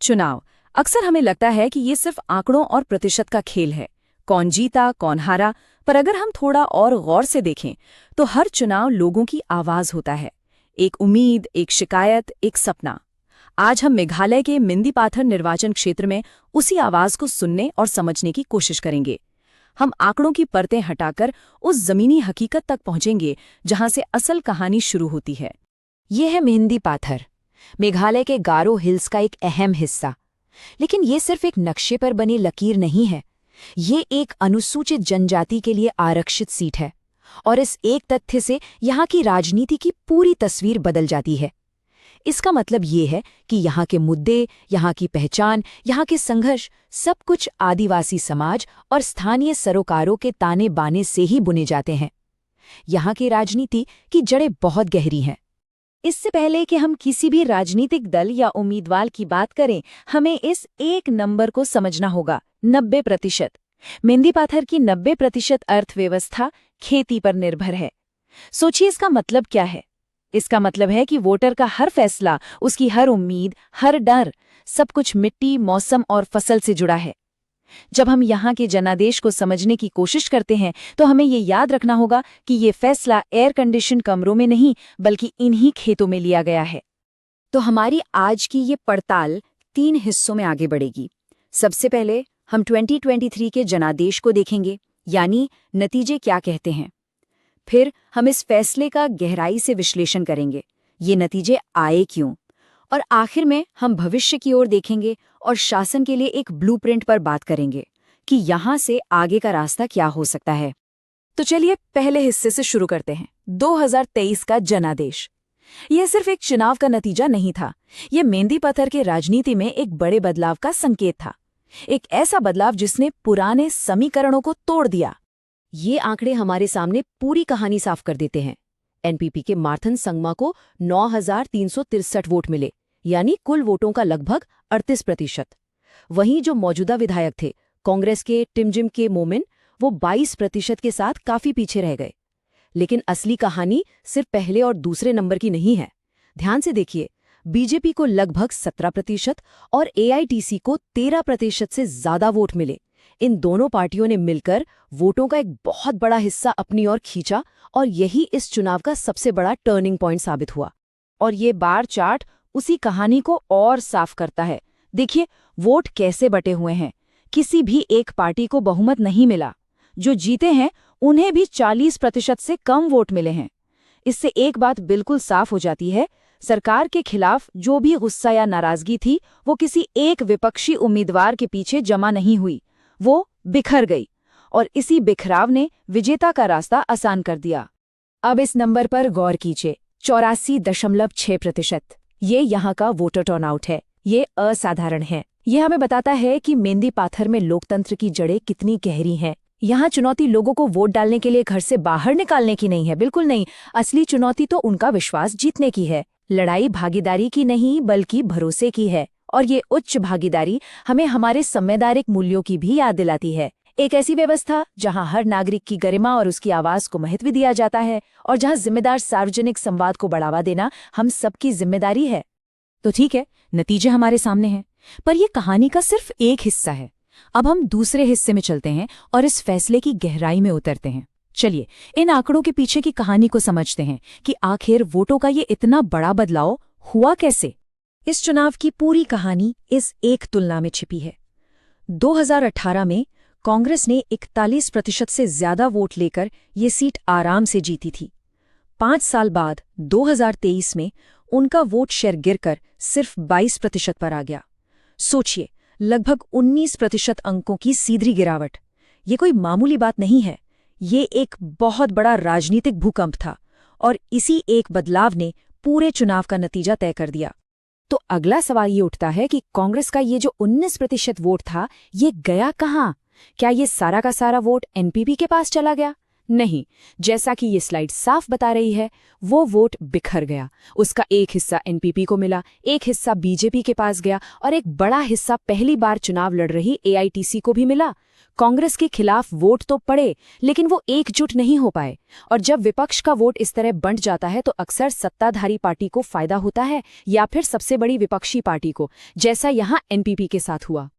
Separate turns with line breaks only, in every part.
चुनाव अक्सर हमें लगता है कि ये सिर्फ आंकड़ों और प्रतिशत का खेल है, कौन जीता कौन हारा। पर अगर हम थोड़ा और गौर से देखें तो हर चुनाव लोगों की आवाज होता है, एक उम्मीद, एक शिकायत, एक सपना। आज हम मेघालय के मेंदीपाथर निर्वाचन क्षेत्र में उसी आवाज को सुनने और समझने की कोशिश करेंगे। हम आंकड़ों की परतें हटाकर उस जमीनी हकीकत तक पहुंचेंगे जहां से असल कहानी शुरू होती है।
ये है मेंदीपाथर, मेघालय के गारो हिल्स का एक अहम हिस्सा। लेकिन ये सिर्फ एक नक्शे पर बनी लकीर नहीं है, ये एक अनुसूचित जनजाति के लिए आरक्षित सीट है। और इस एक तथ्य से यहाँ की राजनीति की पूरी तस्वीर बदल जाती है। इसका मतलब ये है कि यहाँ के मुद्दे, यहाँ की पहचान, यहाँ के संघर्ष सब कुछ आदिवासी समाज और स्थानीय सरोकारों के ताने बाने से ही बुने जाते हैं। यहाँ की राजनीति की जड़ें बहुत गहरी हैं।
इससे पहले कि हम किसी भी राजनीतिक दल या उम्मीदवार की बात करें, हमें इस एक नंबर को समझना होगा, 90%। मेंदीपाथर की 90% अर्थव्यवस्था खेती पर निर्भर है। सोचिए इसका मतलब क्या है। इसका मतलब है कि वोटर का हर फैसला, उसकी हर उम्मीद, हर डर, सब कुछ मिट्टी, मौसम और फसल से जुड़ा है। जब हम यहाँ के जनादेश को समझने की कोशिश करते हैं तो हमें ये याद रखना होगा कि ये फैसला एयर कंडीशन कमरों में नहीं बल्कि इन्हीं खेतों में लिया गया है। तो हमारी आज की ये पड़ताल 3 हिस्सों में आगे बढ़ेगी। सबसे पहले हम 2023 के जनादेश को देखेंगे, यानी नतीजे क्या कहते हैं। फिर हम इस फैसले का गहराई से विश्लेषण करेंगे, ये नतीजे आए क्यों। और आखिर में हम भविष्य की ओर देखेंगे और शासन के लिए एक ब्लूप्रिंट पर बात करेंगे कि यहाँ से आगे का रास्ता क्या हो सकता है। तो चलिए पहले हिस्से से शुरू करते हैं। 2023 का जनादेश। यह सिर्फ एक चुनाव का नतीजा नहीं था, यह मेंदीपथर के राजनीति में एक बड़े बदलाव का संकेत था। एक ऐसा बदलाव जिसने पुराने समीकरणों को तोड़ दिया।
ये आंकड़े हमारे सामने पूरी कहानी साफ कर देते हैं। एनपीपी के मार्थन संगमा को 9,363 वोट मिले, यानी कुल वोटों का लगभग 38%। वहीं जो मौजूदा विधायक थे, कांग्रेस के टिमजिम के मोमिन, वो 22% के साथ काफी पीछे रह गए। लेकिन असली कहानी सिर्फ पहले और दूसरे नंबर की नहीं है। ध्यान से देखिए, बीजेपी को लगभग 17% और एआईटीसी को 13% से ज्यादा वोट मिले। इन दोनों पार्टियों ने मिलकर वोटों का एक बहुत बड़ा हिस्सा अपनी ओर खींचा और यही इस चुनाव का सबसे बड़ा टर्निंग पॉइंट साबित हुआ। और ये बार चार्ट उसी कहानी को और साफ करता है। देखिए वोट कैसे बटे हुए हैं। किसी भी एक पार्टी को बहुमत नहीं मिला। जो जीते हैं उन्हें भी 40% से कम वोट मिले हैं। इससे एक बात बिल्कुल साफ हो जाती है, सरकार के खिलाफ जो भी गुस्सा या नाराजगी थी वो किसी एक विपक्षी उम्मीदवार के पीछे जमा नहीं हुई, वो बिखर गई। और इसी बिखराव ने विजेता का रास्ता आसान कर दिया। अब इस नंबर पर गौर कीजिए, 84.6%। ये यहाँ का वोटर टर्नआउट है। ये असाधारण है। यह हमें बताता है कि मेंदीपाथर में लोकतंत्र की जड़ें कितनी गहरी हैं। यहाँ चुनौती लोगों को वोट डालने के लिए घर से बाहर निकालने की नहीं है, बिल्कुल नहीं। असली चुनौती तो उनका विश्वास जीतने की है। लड़ाई भागीदारी की नहीं बल्कि भरोसे की है। और ये उच्च भागीदारी हमें हमारे संवैधानिक मूल्यों की भी याद दिलाती है। एक ऐसी व्यवस्था जहां हर नागरिक की गरिमा और उसकी आवाज को महत्व दिया जाता है और जहां जिम्मेदार सार्वजनिक संवाद को बढ़ावा देना हम सबकी जिम्मेदारी है। तो ठीक है, नतीजे हमारे सामने हैं, पर यह कहानी का सिर्फ एक हिस्सा है। अब हम दूसरे हिस्से में चलते हैं और इस फैसले की गहराई में उतरते हैं। चलिए इन आंकड़ों के पीछे की कहानी को समझते हैं कि आखिर वोटों का ये इतना बड़ा बदलाव हुआ कैसे। इस चुनाव की पूरी कहानी इस एक तुलना में छिपी है। 2018 में कांग्रेस ने 41% से ज्यादा वोट लेकर ये सीट आराम से जीती थी। 5 साल बाद 2023 में उनका वोट शेयर गिरकर सिर्फ 22% पर आ गया। सोचिए, लगभग 19% अंकों की सीधी गिरावट। ये कोई मामूली बात नहीं है, ये एक बहुत बड़ा राजनीतिक भूकंप था और इसी एक बदलाव ने पूरे चुनाव का नतीजा तय कर दिया। तो अगला सवाल ये उठता है कि कांग्रेस का ये जो 19% वोट था, ये गया कहाँ? क्या ये सारा का सारा वोट एनपीपी के पास चला गया? नहीं, जैसा कि ये स्लाइड साफ बता रही है, वो वोट बिखर गया। उसका एक हिस्सा एनपीपी को मिला, एक हिस्सा बीजेपी के पास गया और एक बड़ा हिस्सा पहली बार चुनाव लड़ रही एआईटीसी को भी मिला। कांग्रेस के खिलाफ वोट तो पड़े, लेकिन वो एकजुट नहीं हो पाए। और जब विपक्ष का वोट इस तरह बंट जाता है तो अक्सर सत्ताधारी पार्टी को फायदा होता है या फिर सबसे बड़ी विपक्षी पार्टी को, जैसा यहाँ एनपीपी के साथ हुआ।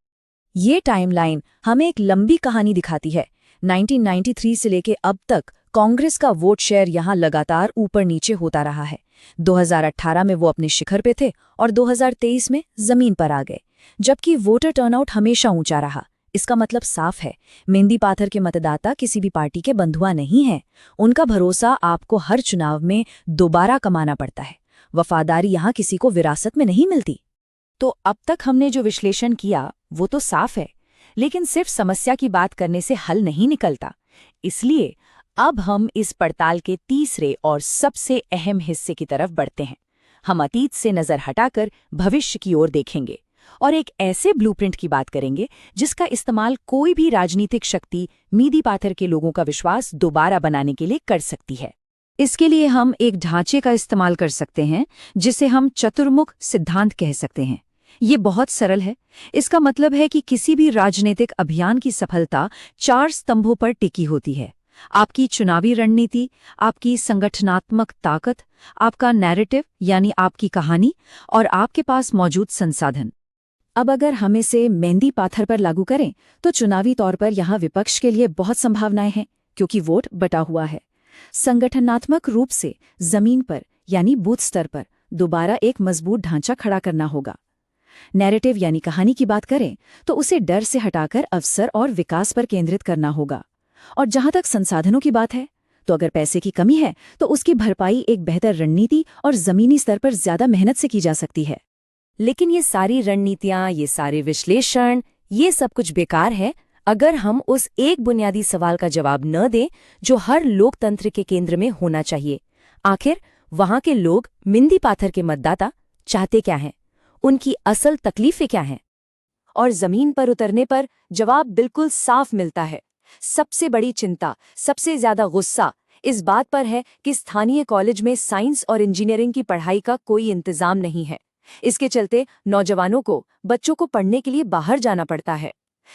ये टाइमलाइन हमें एक लंबी कहानी दिखाती है। 1993 से लेके अब तक कांग्रेस का वोट शेयर यहाँ लगातार ऊपर नीचे होता रहा है। 2018 में वो अपने शिखर पे थे और 2023 में जमीन पर आ गए, जबकि वोटर टर्नआउट हमेशा ऊंचा रहा। इसका मतलब साफ है, मेंदी पाथर के मतदाता किसी भी पार्टी के बंधुआ नहीं हैं। उनका भरोसा आपको हर चुनाव में दोबारा कमाना पड़ता है। वफादारी यहाँ किसी को विरासत में नहीं मिलती। तो अब तक हमने जो विश्लेषण किया वो तो साफ है, लेकिन सिर्फ समस्या की बात करने से हल नहीं निकलता। इसलिए अब हम इस पड़ताल के तीसरे और सबसे अहम हिस्से की तरफ बढ़ते हैं। हम अतीत से नजर हटाकर भविष्य की ओर देखेंगे और एक ऐसे ब्लूप्रिंट की बात करेंगे जिसका इस्तेमाल कोई भी राजनीतिक शक्ति मेंदी पाथर के लोगों का विश्वास दोबारा बनाने के लिए कर सकती है। इसके लिए हम एक ढांचे का इस्तेमाल कर सकते हैं जिसे हम चतुर्मुख सिद्धांत कह सकते हैं। ये बहुत सरल है। इसका मतलब है कि किसी भी राजनीतिक अभियान की सफलता 4 स्तंभों पर टिकी होती है: आपकी चुनावी रणनीति, आपकी संगठनात्मक ताकत, आपका नैरेटिव यानी आपकी कहानी, और आपके पास मौजूद संसाधन। अब अगर हम इसे मेंदी पाथर पर लागू करें तो चुनावी तौर पर यहाँ विपक्ष के लिए बहुत संभावनाएं हैं, क्योंकि वोट बटा हुआ है। संगठनात्मक रूप से जमीन पर यानी बूथ स्तर पर दोबारा एक मजबूत ढांचा खड़ा करना होगा। नैरेटिव यानी कहानी की बात करें तो उसे डर से हटाकर अवसर और विकास पर केंद्रित करना होगा। और जहां तक संसाधनों की बात है तो अगर पैसे की कमी है तो उसकी भरपाई एक बेहतर रणनीति और जमीनी स्तर पर ज्यादा मेहनत से की जा सकती है। लेकिन ये सारी रणनीतियां, ये सारे विश्लेषण, ये सब कुछ बेकार है अगर हम उस एक बुनियादी सवाल का जवाब न दें जो हर लोकतंत्र के केंद्र में होना चाहिए। आखिर वहां के लोग, मेंदी पाथर के मतदाता, चाहते क्या हैं? उनकी असल तकलीफें क्या हैं? और जमीन पर उतरने पर जवाब बिल्कुल साफ मिलता है। सबसे बड़ी चिंता, सबसे ज्यादा गुस्सा इस बात पर है कि स्थानीय कॉलेज में साइंस और इंजीनियरिंग की पढ़ाई का कोई इंतजाम नहीं है। इसके चलते नौजवानों को, बच्चों को पढ़ने के लिए बाहर जाना पड़ता है।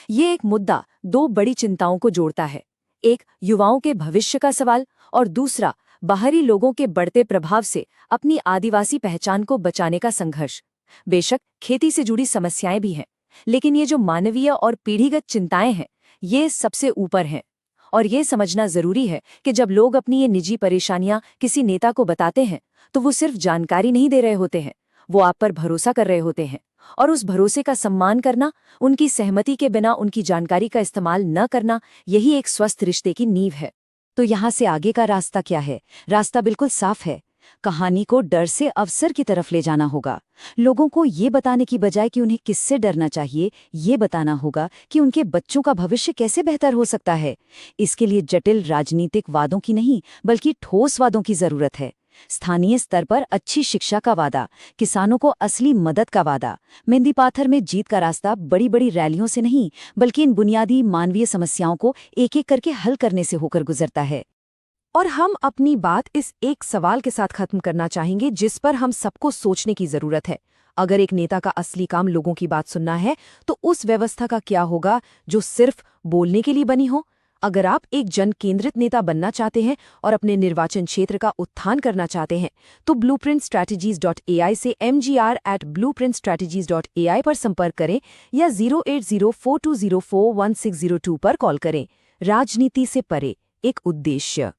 ये एक मुद्दा 2 बड़ी चिंताओं को जोड़ता है। एक, युवाओं के भविष्य का सवाल, और दूसरा, बाहरी लोगों के बढ़ते प्रभाव से अपनी आदिवासी पहचान को बचाने का संघर्ष। बेशक खेती से जुड़ी समस्याएं भी हैं, लेकिन ये जो मानवीय और पीढ़ीगत चिंताएं हैं, ये सबसे ऊपर हैं। और ये समझना जरूरी है कि जब लोग अपनी ये निजी परेशानियां किसी नेता को बताते हैं तो वो सिर्फ जानकारी नहीं दे रहे होते हैं, वो आप पर भरोसा कर रहे होते हैं। और उस भरोसे का सम्मान करना, उनकी सहमति के बिना उनकी जानकारी का इस्तेमाल न करना, यही एक स्वस्थ रिश्ते की नींव है। तो यहाँ से आगे का रास्ता क्या है? रास्ता बिल्कुल साफ है। कहानी को डर से अवसर की तरफ ले जाना होगा। लोगों को ये बताने की बजाय कि उन्हें किससे डरना चाहिए, ये बताना होगा कि उनके बच्चों का भविष्य कैसे बेहतर हो सकता है। इसके लिए जटिल राजनीतिक वादों की नहीं, बल्कि ठोस वादों की जरूरत है। स्थानीय स्तर पर अच्छी शिक्षा का वादा, किसानों को असली मदद का वादा। मेंदी पाथर में जीत का रास्ता बड़ी बड़ी रैलियों से नहीं, बल्कि इन बुनियादी मानवीय समस्याओं को एक एक करके हल करने से होकर गुजरता है। और हम अपनी बात इस एक सवाल के साथ खत्म करना चाहेंगे जिस पर हम सबको सोचने की जरूरत है। अगर एक नेता का असली काम लोगों की बात सुनना है तो उस व्यवस्था का क्या होगा जो सिर्फ बोलने के लिए बनी हो? अगर आप एक जन केंद्रित नेता बनना चाहते हैं और अपने निर्वाचन क्षेत्र का उत्थान करना चाहते हैं तो blueprintstrategies.ai से mgr@blueprintstrategies.ai पर संपर्क करें या 08042041602 पर कॉल करें। राजनीति से परे, एक उद्देश्य।